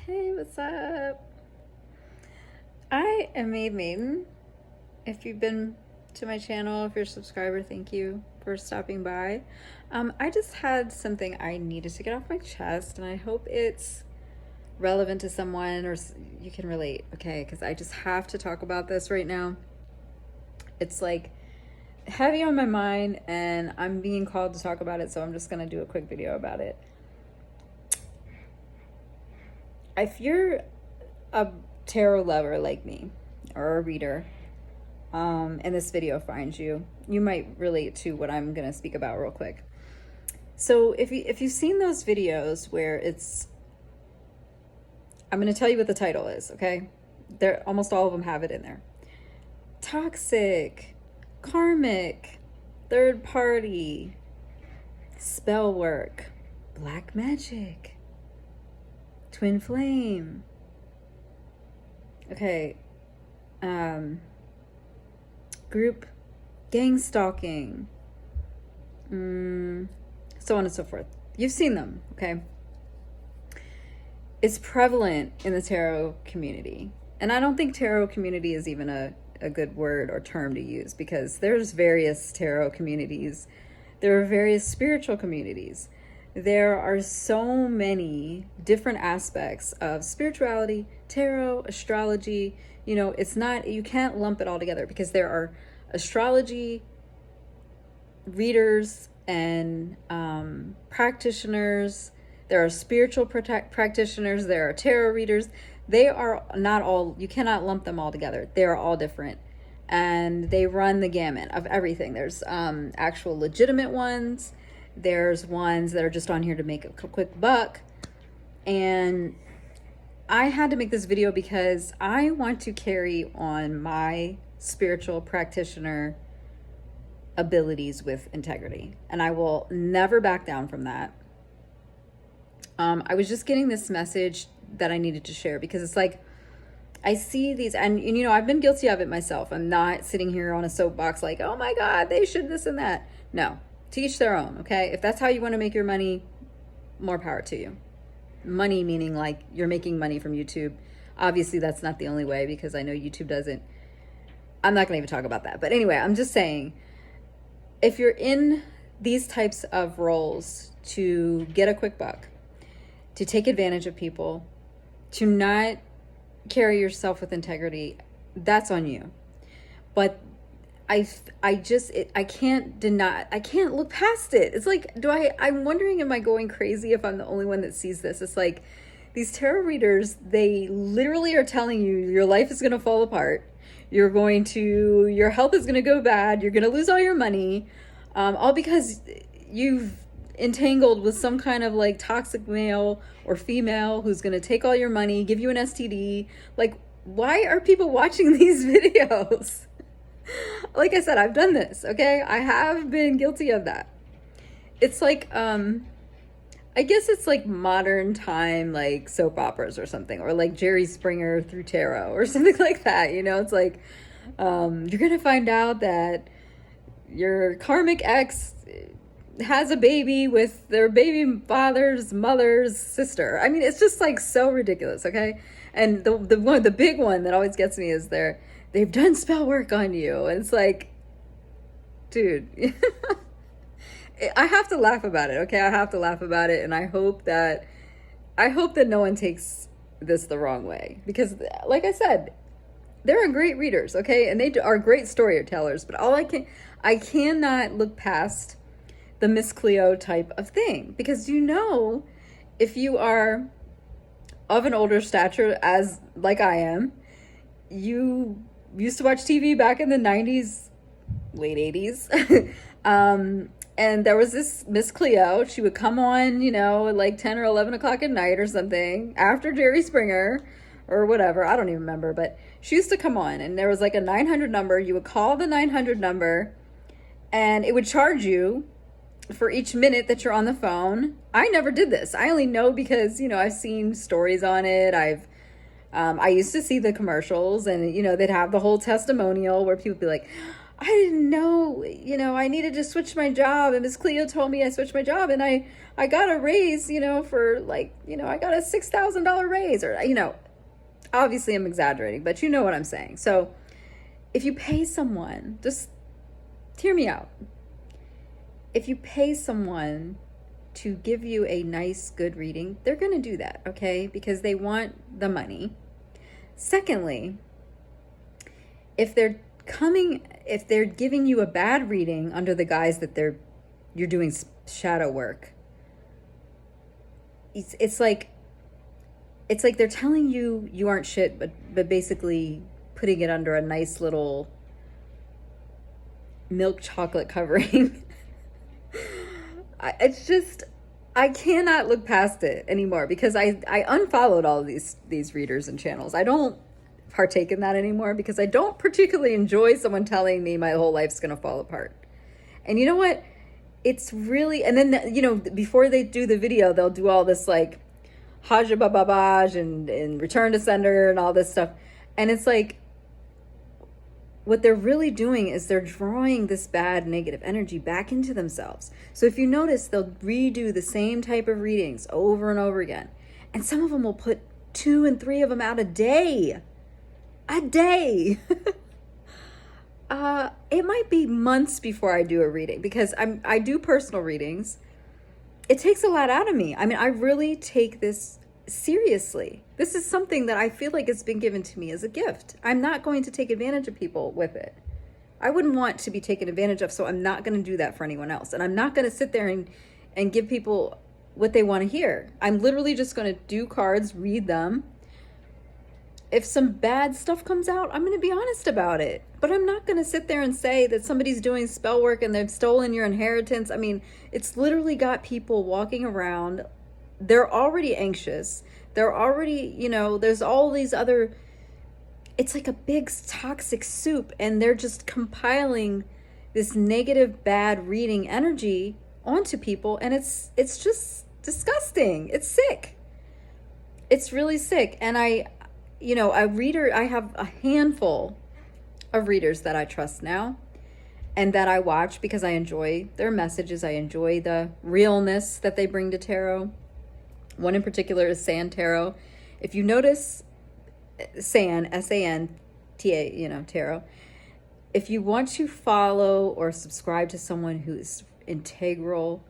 Hey, what's up? I am Maid Maiden. If you've been to my channel, if you're a subscriber, thank you for stopping by. I just had something I needed to get off my chest, and I hope it's relevant to someone or you can relate, okay? Because I just have to talk about this right now. It's like heavy on my mind, and I'm being called to talk about it, so I'm just gonna do a quick video about it. If you're a tarot lover like me or a reader, and this video finds you, you might relate to what I'm going to speak about real quick. So if you've seen those videos where I'm going to tell you what the title is, okay? Almost all of them have it in there. Toxic, karmic, third party, spell work, black magic, twin flame. Okay, group gang stalking, so on and so forth. You've seen them, okay? It's prevalent in the tarot community. And I don't think tarot community is even a good word or term to use, because there's various tarot communities. There are various spiritual communities. There are so many different aspects of spirituality, tarot, astrology. You know, you can't lump it all together, because there are astrology readers and practitioners. There are spiritual practitioners. There are tarot readers. They are not all, you cannot lump them all together. They are all different. And they run the gamut of everything. There's actual legitimate ones. There's ones that are just on here to make a quick buck. And I had to make this video because I want to carry on my spiritual practitioner abilities with integrity. And I will never back down from that. I was just getting this message that I needed to share, because it's like, I see these, and you know, I've been guilty of it myself. I'm not sitting here on a soapbox like, oh my God, they should this and that. No, to each their own, okay? If that's how you want to make your money, more power to you. Money meaning like you're making money from YouTube. Obviously, that's not the only way, because I know YouTube doesn't. I'm not going to even talk about that. But anyway, I'm just saying, if you're in these types of roles to get a quick buck, to take advantage of people, to not carry yourself with integrity, that's on you. But I can't deny, I can't look past it. It's like, I'm wondering, am I going crazy if I'm the only one that sees this? It's like, these tarot readers, they literally are telling you your life is going to fall apart. Your health is going to go bad. You're going to lose all your money. All because you've entangled with some kind of like toxic male or female who's going to take all your money, give you an STD. Like, why are people watching these videos? Like I said, I've done this, okay? I have been guilty of that. It's like, I guess it's like modern time, like soap operas or something, or like Jerry Springer through tarot or something like that. You know, it's like, you're going to find out that your karmic ex has a baby with their baby father's mother's sister. I mean, it's just like so ridiculous, okay? And the big one that always gets me is they've done spell work on you. And it's like, dude, I have to laugh about it, okay? I have to laugh about it, and I hope that no one takes this the wrong way, because like I said, they're great readers, okay? And they are great storytellers, but I cannot look past the Miss Cleo type of thing, because you know, if you are of an older stature, as like I am, you used to watch TV back in the 90s, late 80s. And there was this Miss Cleo. She would come on, you know, at like 10 or 11 o'clock at night or something, after Jerry Springer or whatever. I don't even remember, but she used to come on, and there was like a 900 number. You would call the 900 number, and it would charge you for each minute that you're on the phone. I never did this. I only know because, you know, I've seen stories on it. I used to see the commercials, and, you know, they'd have the whole testimonial where people would be like, I didn't know, I needed to switch my job, and Miss Cleo told me I switched my job, and I got a raise, for like, I got a $6,000 raise, or, obviously I'm exaggerating, but you know what I'm saying. So if you pay someone, just hear me out. If you pay someone to give you a nice, good reading, they're going to do that, okay? Because they want the money. Secondly, if they're giving you a bad reading under the guise that you're doing shadow work, it's like they're telling you you aren't shit, but basically putting it under a nice little milk chocolate covering. It's just, I cannot look past it anymore, because I unfollowed all of these readers and channels. I don't partake in that anymore, because I don't particularly enjoy someone telling me my whole life's gonna fall apart. And you know what? It's really, and then, before they do the video, they'll do all this like Haja Bababaj and return to sender and all this stuff. And it's like, what they're really doing is they're drawing this bad negative energy back into themselves. So if you notice, they'll redo the same type of readings over and over again. And some of them will put 2 and 3 of them out a day. A day. It might be months before I do a reading, because I do personal readings. It takes a lot out of me. I mean, I really take this seriously. This is something that I feel like it's been given to me as a gift. I'm not going to take advantage of people with it. I wouldn't want to be taken advantage of, so I'm not going to do that for anyone else. And I'm not going to sit there and give people what they want to hear. I'm literally just going to do cards, read them. If some bad stuff comes out, I'm going to be honest about it. But I'm not going to sit there and say that somebody's doing spell work and they've stolen your inheritance. I mean, it's literally got people walking around. They're already anxious. They're already, there's all these other, it's like a big toxic soup, and they're just compiling this negative, bad reading energy onto people. And it's just disgusting. It's sick. It's really sick. And I have a handful of readers that I trust now and that I watch because I enjoy their messages. I enjoy the realness that they bring to tarot. One in particular is San Tarot. If you notice, San, S-A-N-T-A, tarot. If you want to follow or subscribe to someone who's integral,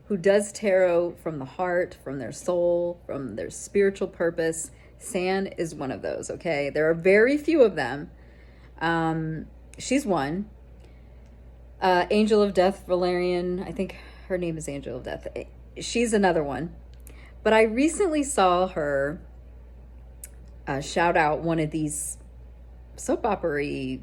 who does tarot from the heart, from their soul, from their spiritual purpose, San is one of those, okay? There are very few of them. She's one. Angel of Death, Valerian, I think her name is Angel of Death. She's another one. But I recently saw her shout out one of these soap opera-y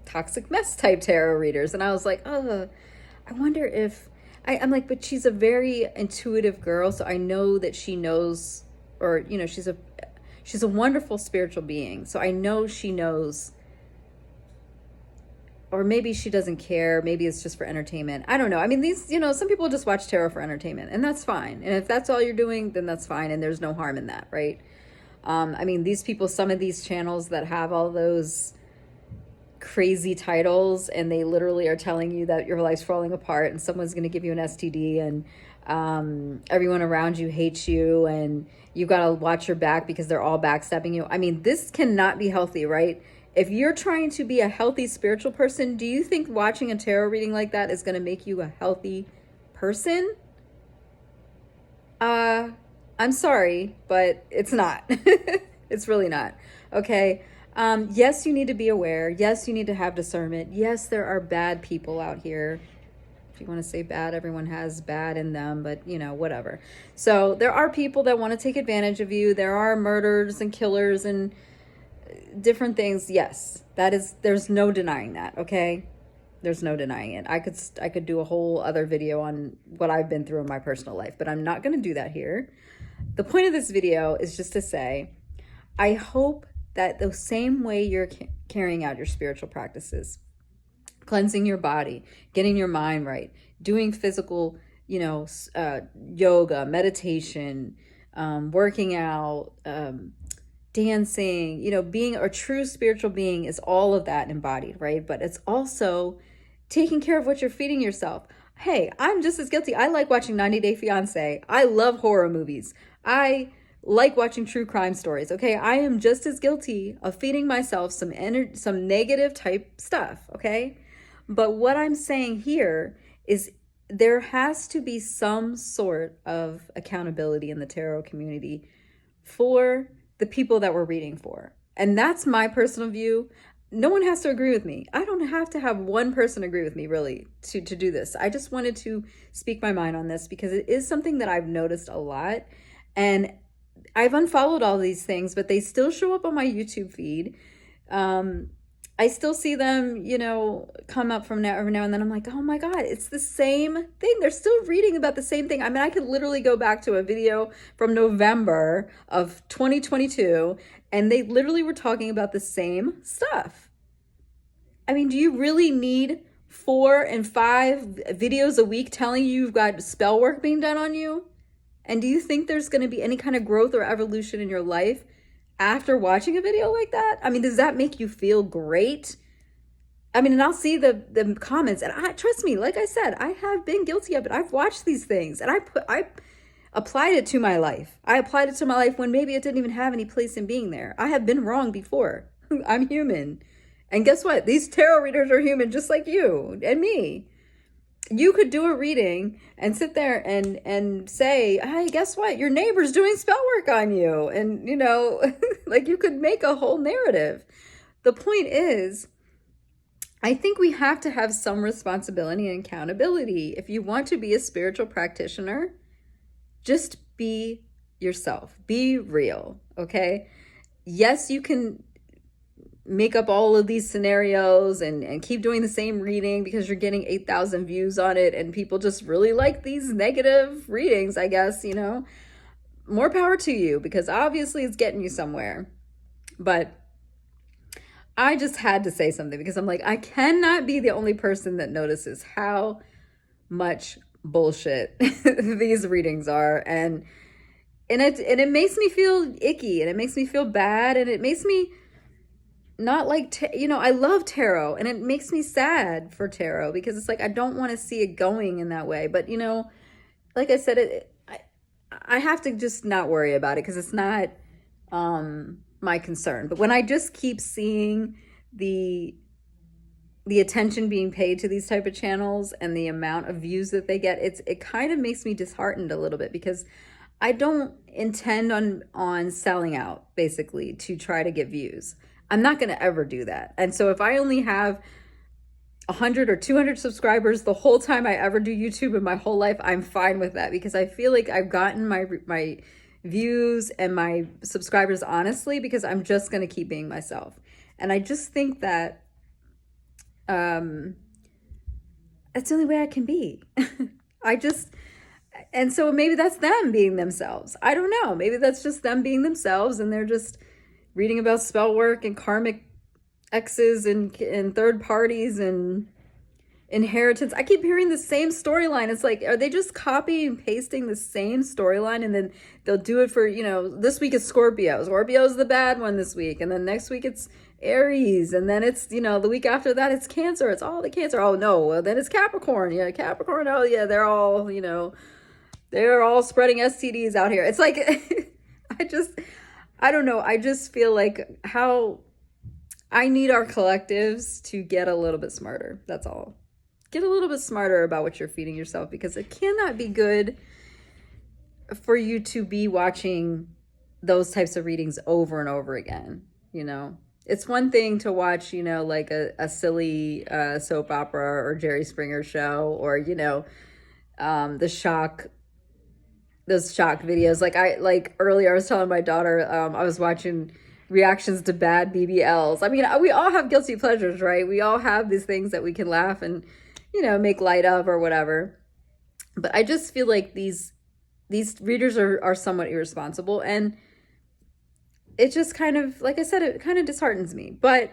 toxic mess type tarot readers. And I was like, oh, I wonder if... I'm like, but she's a very intuitive girl, so I know that she knows, or, she's a wonderful spiritual being. So I know she knows, or maybe she doesn't care. Maybe it's just for entertainment. I don't know. I mean, these, some people just watch tarot for entertainment, and that's fine. And if that's all you're doing, then that's fine. And there's no harm in that, right? I mean, these people, some of these channels that have all those crazy titles, and they literally are telling you that your life's falling apart and someone's going to give you an STD, and everyone around you hates you, and you got to watch your back because they're all backstabbing you. I mean, this cannot be healthy, right? If you're trying to be a healthy spiritual person, do you think watching a tarot reading like that is going to make you a healthy person? I'm sorry, but it's not. It's really not. Okay. Yes, you need to be aware. Yes, you need to have discernment. Yes, there are bad people out here. If you want to say bad, everyone has bad in them, but whatever. So there are people that want to take advantage of you. There are murderers and killers and different things. Yes, there's no denying that. Okay. There's no denying it. I could do a whole other video on what I've been through in my personal life, but I'm not going to do that here. The point of this video is just to say, I hope that the same way you're carrying out your spiritual practices, cleansing your body, getting your mind right, doing physical, yoga, meditation, working out, dancing, you know, being a true spiritual being is all of that embodied, right? But it's also taking care of what you're feeding yourself. Hey, I'm just as guilty. I like watching 90 Day Fiance. I love horror movies. I like watching true crime stories. Okay, I am just as guilty of feeding myself some negative type stuff, okay? But what I'm saying here is there has to be some sort of accountability in the tarot community for the people that we're reading for. And that's my personal view. No one has to agree with me. I don't have to have one person agree with me, really, to do this. I just wanted to speak my mind on this because it is something that I've noticed a lot. And I've unfollowed all these things, but they still show up on my YouTube feed. I still see them, you know, come up from every now and then. I'm like, oh my God, it's the same thing. They're still reading about the same thing. I mean, I could literally go back to a video from November of 2022, and they literally were talking about the same stuff. I mean, do you really need 4 and 5 videos a week telling you you've got spell work being done on you? And do you think there's going to be any kind of growth or evolution in your life after watching a video like that? I mean, does that make you feel great? I mean, and I'll see the comments, and trust me, like I said, I have been guilty of it. I've watched these things, and I applied it to my life. I applied it to my life when maybe it didn't even have any place in being there. I have been wrong before. I'm human. And guess what? These tarot readers are human just like you and me. You could do a reading and sit there and say, hey, guess what? Your neighbor's doing spell work on you. And, you know, like you could make a whole narrative. The point is, I think we have to have some responsibility and accountability. If you want to be a spiritual practitioner, just be yourself. Be real, okay? Yes, you can make up all of these scenarios and keep doing the same reading because you're getting 8,000 views on it and people just really like these negative readings, I guess, you know. More power to you because obviously it's getting you somewhere. But I just had to say something because I'm like, I cannot be the only person that notices how much bullshit these readings are. And it makes me feel icky and it makes me feel bad and it makes me not like, you know, I love tarot and it makes me sad for tarot because it's like, I don't want to see it going in that way. But, you know, like I said, I have to just not worry about it because it's not my concern. But when I just keep seeing the attention being paid to these type of channels and the amount of views that they get, it kind of makes me disheartened a little bit because I don't intend on selling out basically to try to get views. I'm not going to ever do that. And so if I only have 100 or 200 subscribers the whole time I ever do YouTube in my whole life, I'm fine with that because I feel like I've gotten my views and my subscribers honestly because I'm just going to keep being myself. And I just think that that's the only way I can be. And so maybe that's them being themselves. I don't know. Maybe that's just them being themselves and they're just reading about spell work and karmic exes and third parties and inheritance. I keep hearing the same storyline. It's like, are they just copying and pasting the same storyline and then they'll do it for, you know, this week it's Scorpio. Scorpio's the bad one this week. And then next week it's Aries. And then it's, you know, the week after that it's Cancer. It's all the Cancer. Oh no, well then it's Capricorn. Yeah, Capricorn. Oh yeah, they're all, you know, they're all spreading STDs out here. It's like, I don't know. I just feel like how I need our collectives to get a little bit smarter. That's all. Get a little bit smarter about what you're feeding yourself because it cannot be good for you to be watching those types of readings over and over again. You know, it's one thing to watch, you know, like a silly soap opera or Jerry Springer show or, you know, those shock videos. Like earlier I was telling my daughter, I was watching reactions to bad BBLs. I mean, we all have guilty pleasures, right? We all have these things that we can laugh and, you know, make light of or whatever. But I just feel like these readers are somewhat irresponsible. And it just kind of, like I said, it kind of disheartens me. But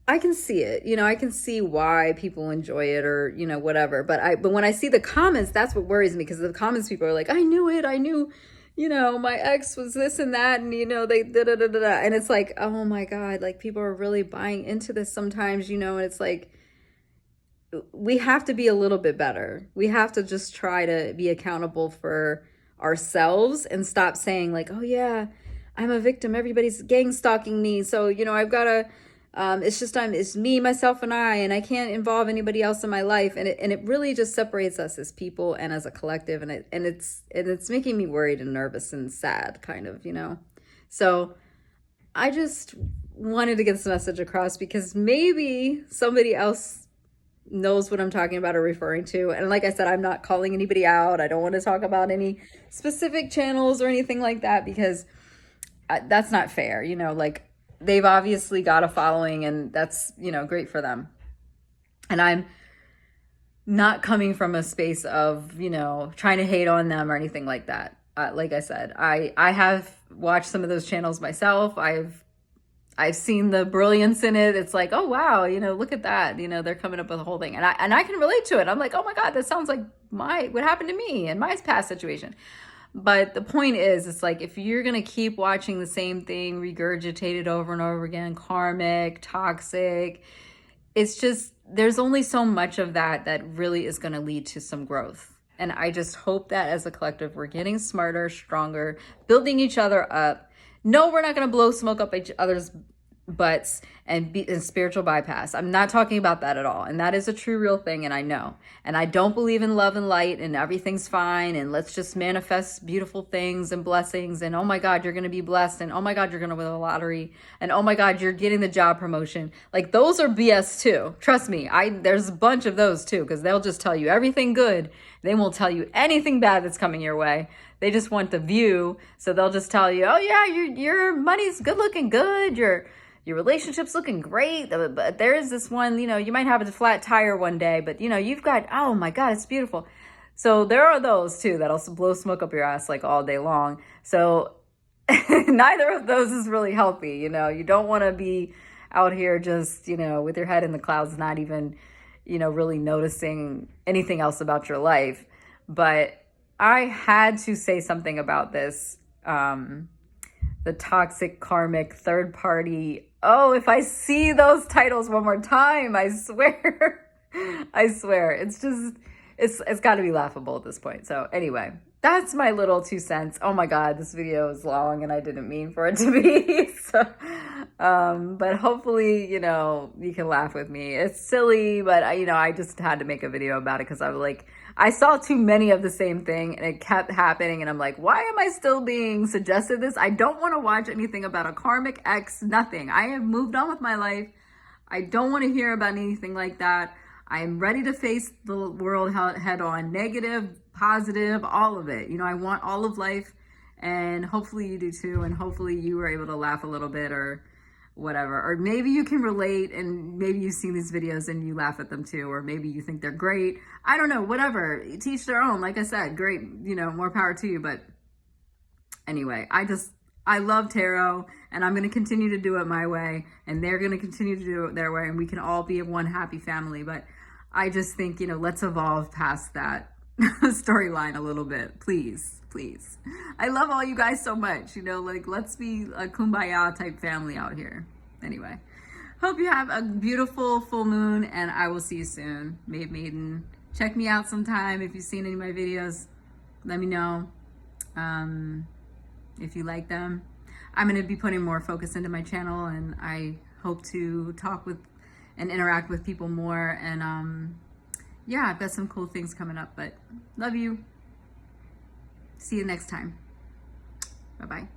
I can see it, you know, I can see why people enjoy it or, you know, whatever. But when I see the comments, that's what worries me because the comments people are like, I knew it. I knew you know, my ex was this and that, and you know, they da da da da da. And it's like, oh my God, like people are really buying into this sometimes, you know, and it's like, we have to be a little bit better. We have to just try to be accountable for ourselves and stop saying, like, oh yeah, I'm a victim. Everybody's gang stalking me. So, you know, I've got to, it's me, myself, and I can't involve anybody else in my life. And it really just separates us as people and as a collective. And it's making me worried and nervous and sad, kind of, you know? So I just wanted to get this message across because maybe somebody else knows what I'm talking about or referring to. And like I said, I'm not calling anybody out. I don't want to talk about any specific channels or anything like that because that's not fair. You know, like they've obviously got a following and that's, you know, great for them. And I'm not coming from a space of, you know, trying to hate on them or anything like that. Like I said, I have watched some of those channels myself. I've seen the brilliance in it. It's like, oh wow, you know, look at that. You know, they're coming up with a whole thing, and I can relate to it. I'm like, oh my God, that sounds like what happened to me in my past situation. But the point is, it's like if you're gonna keep watching the same thing regurgitated over and over again, karmic, toxic, it's just there's only so much of that really is gonna lead to some growth. And I just hope that as a collective, we're getting smarter, stronger, building each other up. No, we're not going to blow smoke up each other's butts and be in spiritual bypass. I'm not talking about that at all. And that is a true, real thing. And I know. And I don't believe in love and light and everything's fine. And let's just manifest beautiful things and blessings. And oh my God, you're going to be blessed. And oh my God, you're going to win the lottery. And oh my God, you're getting the job promotion. Like those are BS too. Trust me. There's a bunch of those too, because they'll just tell you everything good. They won't tell you anything bad that's coming your way. They just want the view. So they'll just tell you, oh yeah, your money's good looking good. Your relationship's looking great. But there is this one, you know, you might have a flat tire one day, but you know, you've got, oh my God, it's beautiful. So there are those too that'll blow smoke up your ass like all day long. So neither of those is really healthy. You know, you don't want to be out here just, you know, with your head in the clouds, not even, you know, really noticing anything else about your life. But I had to say something about this. The toxic, karmic, third party. Oh, if I see those titles one more time, I swear, I swear, it's just, it's got to be laughable at this point. So anyway, that's my little 2 cents. Oh my God, this video is long and I didn't mean for it to be. So, but hopefully, you know, you can laugh with me. It's silly, but I just had to make a video about it because I was like, I saw too many of the same thing and it kept happening. And I'm like, why am I still being suggested this? I don't want to watch anything about a karmic ex, nothing. I have moved on with my life. I don't want to hear about anything like that. I'm ready to face the world head on, negative, positive, all of it. You know, I want all of life and hopefully you do too. And hopefully you were able to laugh a little bit or whatever, or maybe you can relate and maybe you've seen these videos and you laugh at them too, or maybe you think they're great. I don't know, whatever, teach their own. Like I said, great, you know, more power to you. But anyway, I love tarot and I'm going to continue to do it my way and they're going to continue to do it their way and we can all be one happy family. But I just think, you know, let's evolve past that storyline a little bit, please. I love all you guys so much, you know, like let's be a kumbaya type family out here. Anyway, hope you have a beautiful full moon and I will see you soon. Maiden, check me out sometime. If you've seen any of my videos, let me know if you like them. I'm going to be putting more focus into my channel and I hope to talk with and interact with people more. And yeah, I've got some cool things coming up, but love you. See you next time. Bye-bye.